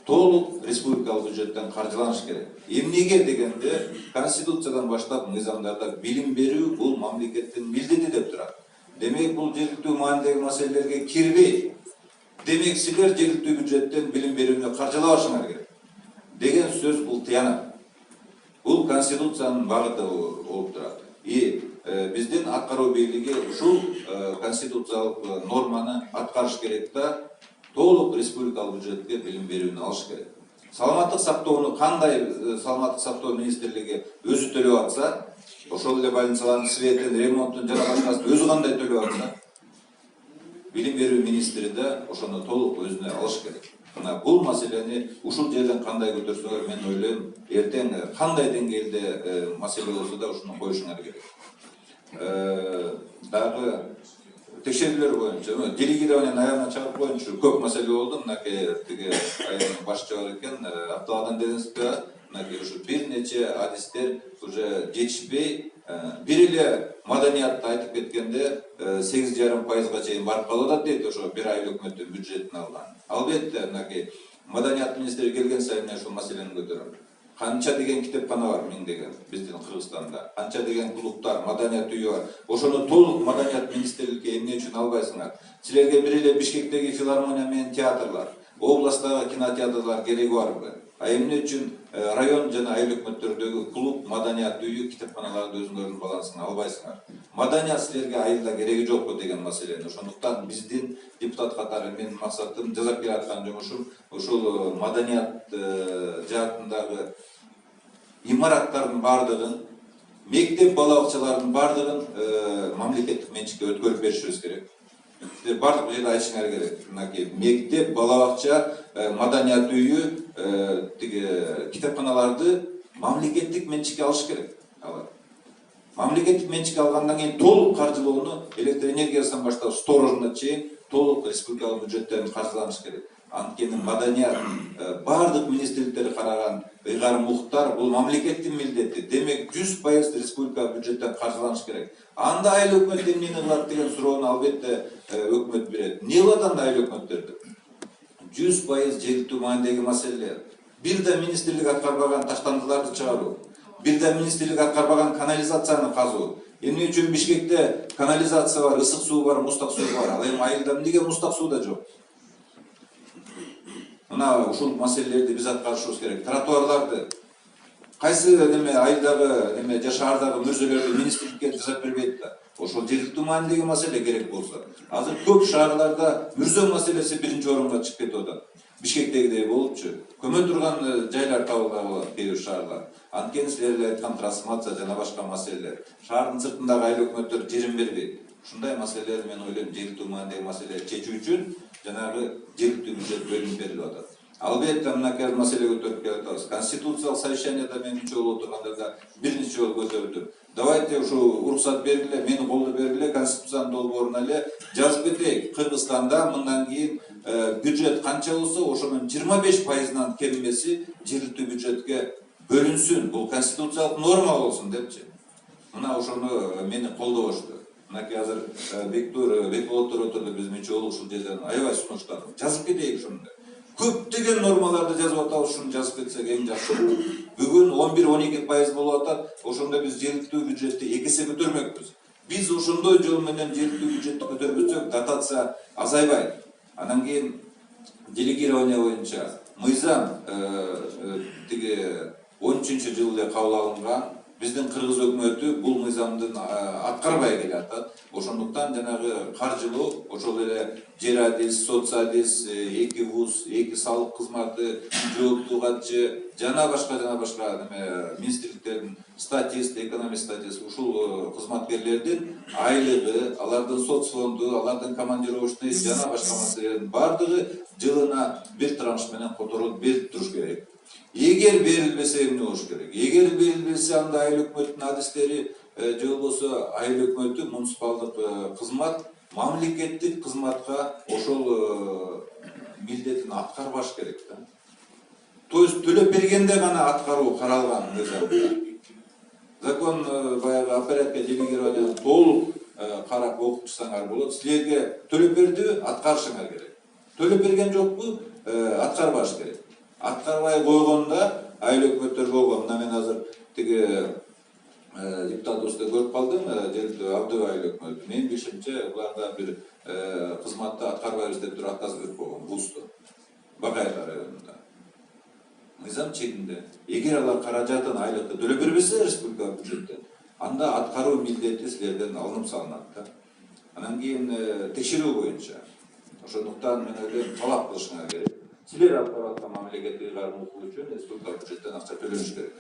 толук республикалык бюджеттен каржыланыш керек. Эмнеге дегенде, Конституциядан баштап мыйзамдарда билим берүү бул мамлекеттин милдети деп турат. Демек, бул жергиликтүү маанидеги маселелерге кирбей, демек силер жергиликтүү бюджеттен билим берүүнү каржылабашыңар керек деген сөз бул тыянат. Бул Конституциянын багыты болуп турат. Биздин аткаруу бийлиги ушул конституциялык норманы аткарыш керек да, толук республикалык бюджетке билим берүүнү алыш керек. Саламаттык сактоону кандай саламаттык сактоо министрлиги өзү төлөп атса, ошол эле больницалардын светин, ремонтун жана башкасын өзү кандай төлөп атса, билим берүү министри да ошону толук өзүнө алыш керек. Бул маселени ушул жерден кандай көтөрсөңөр, мен ойлойм, эртең кандай деңгээлде маселе болсо да ушуну коюшуңар керек. Дагы текшерүүлөр боюнча, делегирование наявно чыгарып коюнчу көп маселе болду. Мынакей тиги айылдын башчы бар экен, Абдалган Денисовго мынакей ушу бир нече адистер уже жетишпей, бир эле маданиятты айтып кеткенде 8,5% чейин барып калып атат дейт, ошо бир ай өкмөттүн бюджетин алган. Албетте, мынакей маданият министри келген сайын ушул маселени көтөрөм. Канча деген китепкана бар, миң деген биздин Кыргызстанда. Канча деген клубтар, маданият үйү бар. Ошону толук маданият министрликке эмне үчүн албайсыңар? Силерге бир эле Бишкектеги филармония менен театрлар, областтагы кинотеатрлар кереги барбы? А эмне үчүн район жана айыл өкмөттөрдөгү клуб, маданият үйү, китепканаларды өзүңөрдүн балансын албайсыңар? Маданият силерге айылда кереги жокпу деген маселени. Ошондуктан биздин депутат катары менин максатым, жасап келаткан жумушум ушул маданият жаатындагы имараттардын бардыгын, мектеп бала бакчаларынын бардыгын мамлекеттик менчикке өткөрүп беришибиз керек. Бардык жерде айтышыңар керек. Мынакей мектеп, бала бакча, маданият үйү, тиги китепканаларды мамлекеттик менчикке алыш керек. Мамлекеттик менчикке алгандан кийин толук каржылоону электр энергиясынан баштап сторожуна чейин толук республикалык бюджеттен каржыланыш керек. Анткени маданият бардык министрликтер караган ыйгарым укуктар бул мамлекеттин милдети. Демек 100% республика бюджеттен каржыланыш керек. Анда айыл өкмөт эмнени кылат деген суроону албетте өкмөт берет. Эмне кылат анда айыл өкмөттөрдү? 100% жергиликтүү маанидеги маселелер. Бир да министрлик аткарбаган таштандыларды чыгаруу, бир да министрлик аткарбаган канализацияны казуу. Эмне үчүн Бишкекте канализация бар, ысык суу бар, мустак суу бар. Ал эми айылда эмнеге мустак суу да жок? Мына ушул маселелерди биз аткарышыбыз керек. Тротуарларды кайсы неме айылдагы неме жашаардагы мүрзөлөрдү министрликке жасап бербейт да. Ошол жергиликтүү маанидеги маселе керек болсо. Азыр көп шаарларда мүрзө маселеси биринчи орунга чыгып кетип атат. Бишкектегидей болупчу. Көмө турган жайлар табылбай калат кээ бир шаарлар. Анткени силер айткан трансформация жана башка маселелер. Шаардын сыртындагы айыл өкмөттөр жерин бербейт. Ушундай маселелер мен ойлойм жергиликтүү маанидеги маселе чечүү үчүн жанагы жергиликтүү бюджет бөлүнүп берилип атат. Албетте мынакей маселе көтөрүп келип атабыз. Конституциялык совещанияда мен мүчө болуп отурганда бир нече жолу көтөрдүм. Давайте ушу уруксат бергиле, мени колдоп бергиле, конституциянын долбооруна эле жазып кетейик. Кыргызстанда мындан кийин бюджет канча болсо, ошонун 25%-нан кем эмеси жергиликтүү бюджетке бөлүнсүн. Бул конституциялык норма болсун депчи. Мына ошону мени колдобошту. Мынакей азыр Бекболоттор отурду, биз мүчө болуп ушул жерден аябай сунуштадык. Жазып кетейик ушуну. Көптөгөн нормаларды жазып атабыз, ушуну жазып кетсек эң жакшы. Бүгүн 11-12% болуп атат. Ошондо биз жергиликтүү бюджетти 2 эсе көтөрмөкпүз. Биз ошондой жол менен жергиликтүү бюджетти көтөрбөсөк, дотация азайбайт. Анан кийин делегирование боюнча мыйзам 13-жылы эле кабыл алынган. Биздин кыргыз өкмөтү бул мыйзамдын аткарбай келатат. Ошондуктан жанагы каржылоо, ошол эле жер адис, соц адис, 2 вуз, 2 салык кызматы, жооптуу катчы, жана башка министрликтердин статист, экономист статист, ушул кызматкерлердин айлыгы, алардын соц фонду, алардын командировочный жана башка маселелердин бардыгы жылына бир транш менен которулуп берип туруш керек. Эгер берилбесе эмне болуш керек? Эгер берилбесе анда айыл өкмөттүн адистери же болбосо айыл өкмөтү муниципалдык кызмат, мамлекеттик кызматка ошол милдетин аткарбаш керек да. То есть төлөп бергенде гана аткаруу каралган мыйзамда. Закон баягы аппаратка делегирование толук карап окуп чыксаңар болот. Силерге төлөп бердиби? Аткарышыңар керек. Төлөп берген жокпу? Аткарбаш керек. Аткарбай койгондо айыл өкмөттөр болгон. Мына мен азыр тиги депутатыбызды көрүп калдым, жергиликтүү Абдыбай айыл өкмөтү. Менин билишимче буларда бир кызматты аткарбайбыз деп туруп атасы берип койгон ВУЗду. Бакайкы районунда. Мыйзам чегинде. Эгер алар каражатын айлыкты төлөп бербесе республика бюджеттен, анда аткаруу милдети силерден алынып салынат да. Анан кийин текшерүү боюнча. Ошондуктан мен ойлойм талап кылышыңар керек. Силер алып бараткан мамлекеттик ыйгарым укугу үчүн республика бюджеттен акча төлөнүш керек.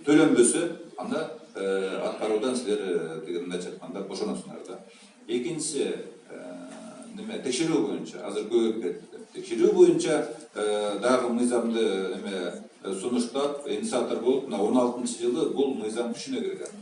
Төлөнбөсө, анда аткаруудан силер мындайча айтканда бошоносуңар да. Экинчиси текшерүү боюнча азыр көбөйүп кетти. Текшерүү боюнча дагы мыйзамды сунуштап, инициатор болуп, 16-жылы бул мыйзам күчүнө кирген.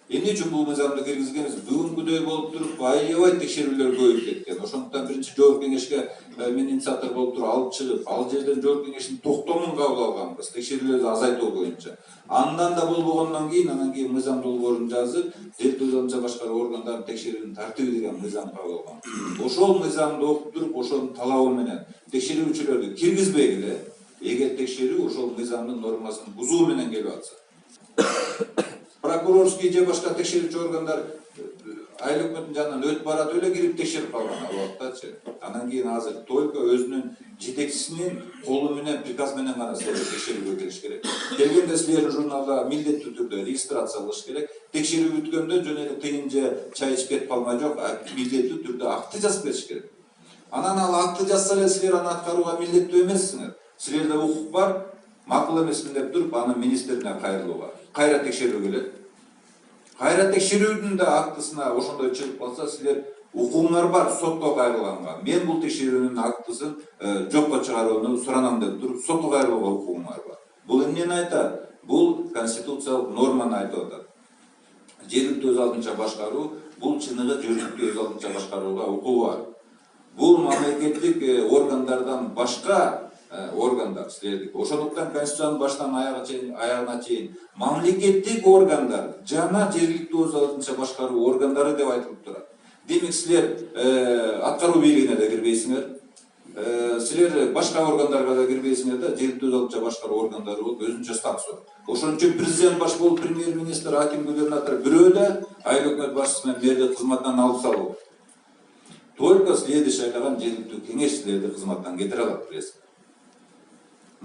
Эмне үчүн бул мыйзамды киргизгенбиз? Бүгүнкүдөй болуп туруп, аябай текшерүүлөр көбөйүп кеткен. Ошондуктан биринчи жогорку кеңешке мен инициатор болуп туруп алып чыгып, ал жерден жогорку кеңештин токтомун кабыл алганбыз, текшерүүлөрдү азайтуу боюнча. Андан да болбогондон кийин, анан кийин мыйзам долбоорун жазып, жергиликтүү өзүнчө башкаруу органдарын текшерүүнүн тартиби деген мыйзам кабыл алган. Ошол мыйзамды окуп туруп, ошонун талабы менен текшерүүчүлөрдү киргизбегиле, эгер текшерүү ошол мыйзамдын нормасын бузуу менен келип атса. Прокурорский же башка текшерүүчү органдар айыл өкмөтүнүн жанынан өтүп барат эле кирип текшерип калган ал убактачы. Анан кийин азыр только өзүнүн жетекчисинин колу менен приказ менен гана силер текшерүүгө келиш керек. Келгенде силердин журналда милдеттүү түрдө регистрация кылыш керек. Текшерүү бүткөндө жөн эле тыйын же чай ичип кетип калмай жок, милдеттүү түрдө акты жазып кетиш керек. Анан ал акты жазса эле силер аны аткарууга милдеттүү эмессиңер. Силерде укук бар, макул эмесмин деп туруп аны министрине кайрылууга. Кайра текшерүү келет. Кайра текшерүүнүн да актысына ошондой чыгып калса, силер укугуңар бар сотко кайрылганга. Мен бул текшерүүнүн актысын жокко чыгарууну суранам деп туруп, сотко кайрылууга укугуңар бар. Бул эмнени айтат? Бул конституциялык норманы айтып атат. Жергиликтүү өз алдынча башкаруу, бул чыныгы жергиликтүү өз алдынча башкарууга укугу бар. Бул мамлекеттик органдардан башка органдар силердик. Ошондуктан конституциянын башынан аягына чейин мамлекеттик органдар жана жергиликтүү өз алдынча башкаруу органдары деп айтылып турат. Демек силер аткаруу бийлигине да кирбейсиңер. Силер башка органдарга да кирбейсиңер да, жергиликтүү өз алдынча башкаруу органдары болуп өзүнчө статусу. Ошон үчүн президент баш болуп, премьер-министр, аким, губернатор бирөө да айыл өкмөт башчысы менен мэрдик кызматтан алып салуу. Только силерди шайлаган жергиликтүү кеңеш силерди кызматтан кетире алат, билесиңер.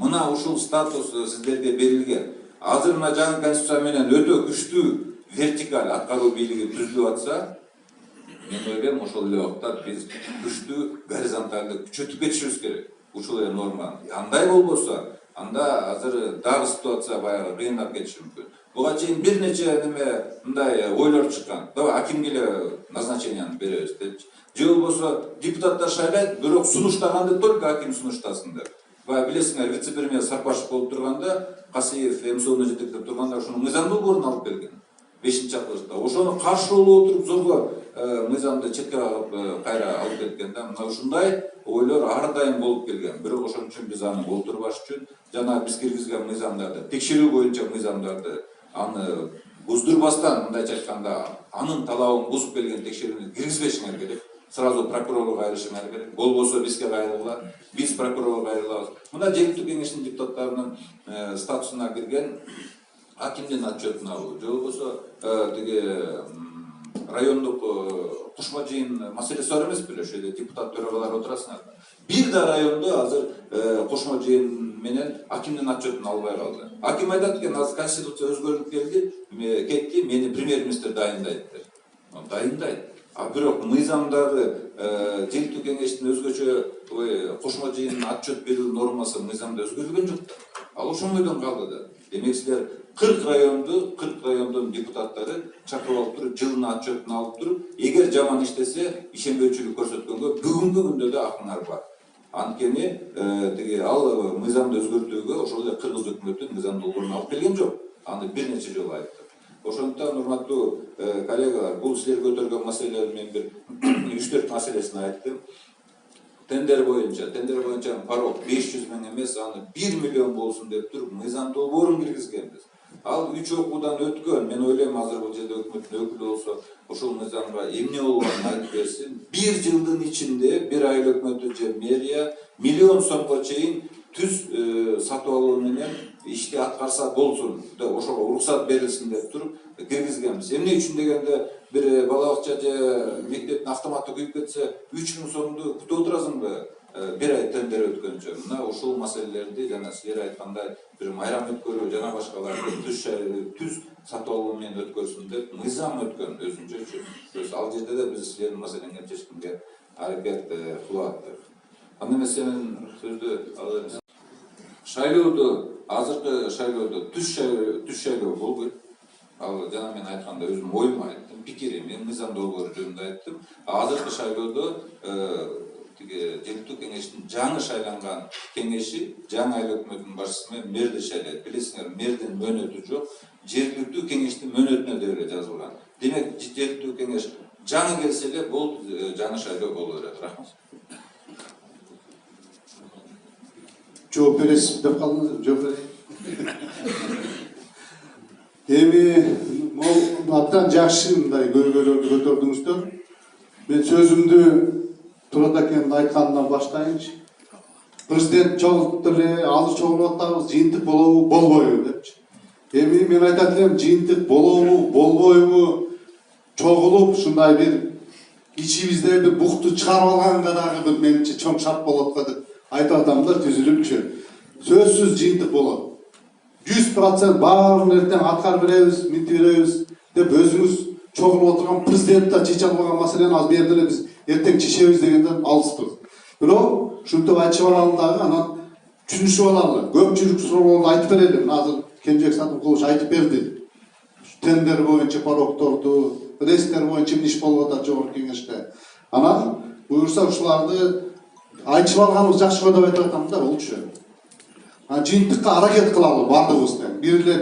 Мына ушул статус сиздерге берилген. азыр мына жаңы конституция менен өтө күчтүү вертикаль аткаруу бийлиги түзүлүп атса, мен ойлойм ошол эле убакта биз күчтүү горизонталды күчөтүп кетишибиз керек. Ушул эле норма. Андай болбосо, анда азыр дагы ситуация баягы кыйындап кетиши мүмкүн. Буга чейин бир нече мындай ойлор чыккан. Давай акимге эле назначенияны беребиз депчи. Же болбосо депутаттар шайлайт, бирок сунуштаганды только аким сунуштасын деп. Баягы билесиңер, вице-премьер Сарпашев болуп турганда, Касыев МСОну жетектеп турганда ошону мыйзам долбоорун алып келген. 5-чакырылышта. Ошону каршы болуп отуруп зорго мыйзамды четке кайра алып кеткен да. Мына ушундай ойлор ар дайым болуп келген. Бирок ошон үчүн биз аны олтурбаш үчүн жана биз киргизген мыйзамдарды, текшерүү боюнча мыйзамдарды аны буздурбастан, мындайча айтканда, анын талабын бузуп келген текшерүүнү киргизбешиңер керек. Сразу прокурорго кайрышыңар керек. Болбосо бизге кайрылгыла, биз прокурорго кайрылабыз. Мына жергиликтүү кеңештин депутаттарынын статусуна кирген акимдин отчетун алуу, же болбосо тиги райондук кошмо жыйын маселеси бар эмеспи? Ошол жерде депутат төрагалар отурасыңар. Бир да райондо азыр кошмо жыйын менен акимдин отчетун албай калды. Аким айтат экен, азыр конституция өзгөрүлүп кетти, мени премьер-министр дайындайт деп. Дайындайт. А бирок мыйзамдагы жергиликтүү кеңештин өзгөчө кошмо жыйын отчет берүү нормасы мыйзамда өзгөрүлгөн жок да. Ал ошондойдон калды да. Демек силер 40 райондун депутаттары чакырып алып туруп, жылына отчетун алып туруп, эгер жаман иштесе, ишенбөөчүлүк көрсөткөнгө бүгүнкү күндө да акыңар бар. Анткени тиги ал мыйзамды өзгөртүүгө ошол эле кыргыз өкмөтү мыйзам долбоорун алып келген жок. Аны бир нече жолу айттым. Ошондуктан урматтуу коллегалар, бул силер көтөргөн маселелердин мен бир 3-4 маселесин айттым. Тендер боюнча порог 500 миң эмес, аны 1 миллион болсун деп туруп, мыйзам долбоорун киргизгенбиз. Ал 3 окуудан өткөн. Мен ойлойм, азыр бул жерде өкмөттүн өкүлү болсо, ошол мыйзамга эмне болгонун айтып берсин. 1 жылдын ичинде бир айыл өкмөтү же мэрия миллион сомго чейин түз сатып алуу менен ишти аткарса болсун, ошого уруксат берилсин деп туруп киргизгенбиз. Эмне үчүн дегенде, бир бала бакча же мектептин автоматы күйүп кетсе, 3000 сомду күтүп отурасыңбы? Bir ay tender өткөнчө. Мына ушул маселелерди жана силер айткандай бир майрам өткөрүү жана башкаларды түз сатып алуу менен өткөрсүн деп мыйзам өткөн өзүнчө. Ал жерде да биз силердин маселеңерди чечкенге аракет кылып аттык. Анда эмес сенин сөздү алып шайлоодо, азыркы шайлоодо түз шайлоо болбойт. Ал жана мен айтканда өзүм оюмду айттым, пикирим, мен мыйзам долбоору жөнүндө айттым. Азыркы шайлоодо жергиликтүү кеңештин жаңы шайланган кеңеши жаңы айыл өкмөтүнүн башчысы менен мэрди шайлайт. Билесиңер, мэрдин мөөнөтү жок, жергиликтүү кеңештин мөөнөтүнө деле жазылган. Демек, жергиликтүү кеңеш жаңы келсе эле бул жаңы шайлоо боло берет. Рахмат. Жооп бересиз деп калдыңыз, жооп берейин. Эми могу абдан жакшы мындай көйгөйлөрдү көтөрдүңүздөр. Мен сөзүмдү Турат акемдин айтканынан баштайынчы. Президент чогулуп эле, азыр чогулуп атабыз, жыйынтык болобу, болбойбу депчи. Эми мен айтат элем, жыйынтык болобу, болбойбу, чогулуп ушундай бир ичибизде бир букту чыгарып алганга дагы бир менимче чоң шарт болот го деп айтып атам да, түзүлүпчү. Сөзсүз жыйынтык болот. 100% баарын эртең аткарып беребиз, минтип беребиз деп өзүңүз чогулуп отурган президент да чече албаган маселени азыр берди эле биз эртең чечебиз дегенден алыспыз. Бирок ушинтип айтышып алалы дагы, анан түшүнүшүп алалы. Көпчүлүк суроолорду айтып берели. Азыр Кенжебек Сатымкулович айтып берди. Тендер боюнча порогторду, рейстер боюнча эмне иш болуп атат жогорку кеңеште. Анан буюрса ушуларды айтышып алганыбыз жакшы го деп айтып атам да, болчу. Жыйынтыкка аракет кылалы бардыгыбыз. Бир эле